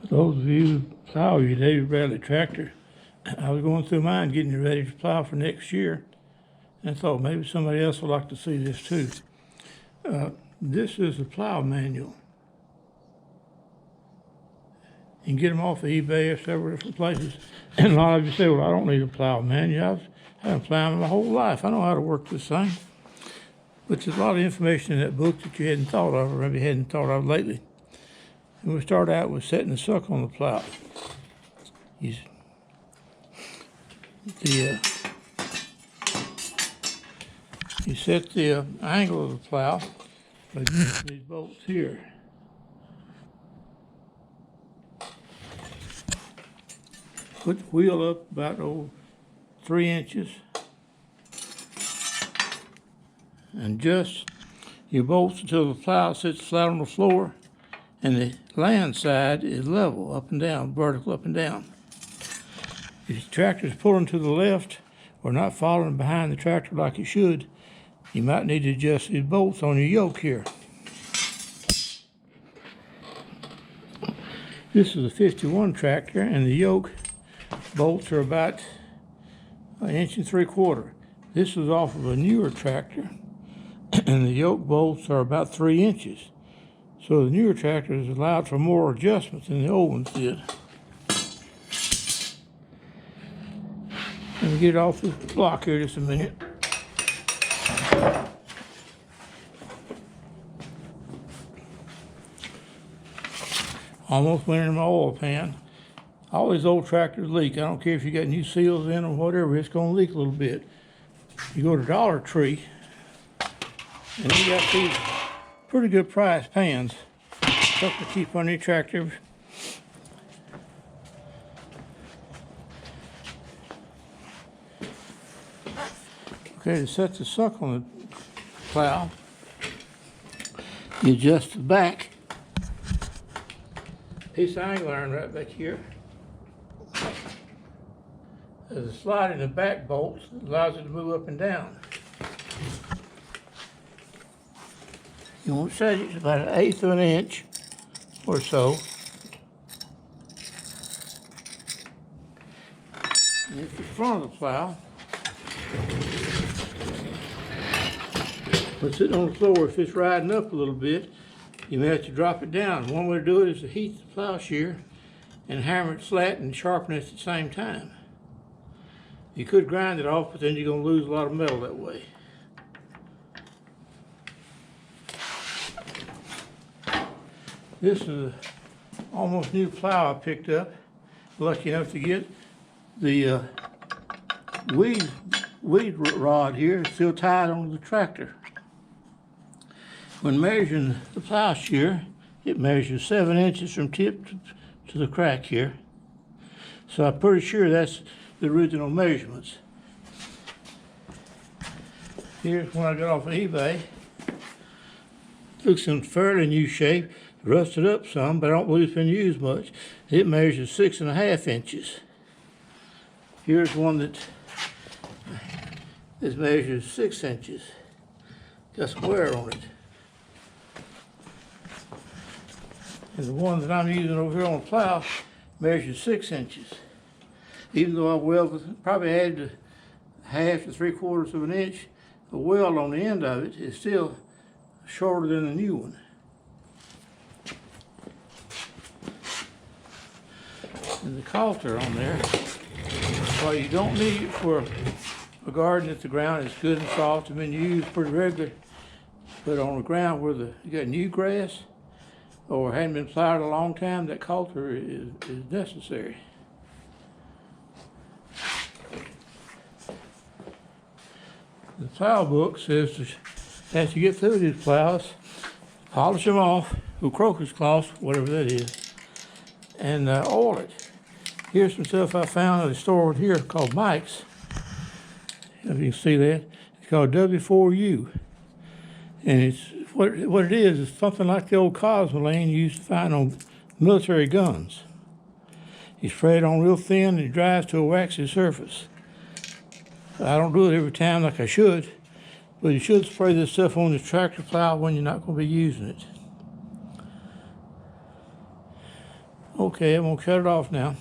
For those of you who plow your Daily Bradley tractor, I was going through mine getting it ready to plow for next year, and I thought maybe somebody else would like to see this too. This is the plow manual. You can get them off of eBay or several different places. And a lot of you say, well, I don't need a plow manual. I've been plowing my whole life. I know how to work this thing. But there's a lot of information in that book that you hadn't thought of, or maybe hadn't thought of lately. And we start out with setting the suck on the plow. You set the angle of the plow by using these bolts here. Put the wheel up about 3 inches and adjust your bolts until the plow sits flat on the floor and the land side is level up and down, vertical up and down. If your tractor is pulling to the left or not following behind the tractor like it should, you might need to adjust these bolts on your yoke here. This is a 51 tractor, and the yoke bolts are about 1.75 inches. This is off of a newer tractor, and the yoke bolts are about 3 inches. So the newer tractor is allowed for more adjustments than the old ones did. Let me get it off the block here just a minute. Almost went in my oil pan. All these old tractors leak. I don't care if you got new seals in or whatever, it's going to leak a little bit. You go to Dollar Tree, and they got these pretty good price pans. Stuff to keep on your tractor. Okay, to set the suck on the plow, you adjust the back. Piece of angle iron right back here. There's a slide in the back bolts that allows it to move up and down. You want to set it about 1/8 of an inch or so. And if the front of the plow, when sitting on the floor, if it's riding up a little bit, you may have to drop it down. One way to do it is to heat the plowshare and hammer it flat and sharpen it at the same time. You could grind it off, but then you're going to lose a lot of metal that way. This is an almost new plow I picked up. Lucky enough to get the weed rod here is still tied onto the tractor. When measuring the plowshare, it measures 7 inches from tip to the crack here. So I'm pretty sure that's the original measurements. Here's one I got off of eBay. Looks in fairly new shape, rusted up some, but I don't believe it's been used much. It measures 6.5 inches. Here's one that measures 6 inches. Got some wear on it. And the one that I'm using over here on the plow measures 6 inches. Even though I welded, probably added 1/2 to 3/4 of an inch, the weld on the end of it is still shorter than the new one. And the coulter on there, well, you don't need it for a garden if the ground is good and soft and been used pretty regular. But on the ground where you got new grass or hadn't been plowed in a long time, that coulter is necessary. The plow book says as you get through these plows, polish them off with crocus cloth, whatever that is, and oil it. Here's some stuff I found at a store here called Mike's. If you can see that, it's called W4U, and it's what it is something like the old Cosmoline you used to find on military guns. You spray it on real thin and it dries to a waxy surface. I don't do it every time like I should, but you should spray this stuff on the tractor plow when you're not going to be using it. Okay, I'm gonna cut it off now.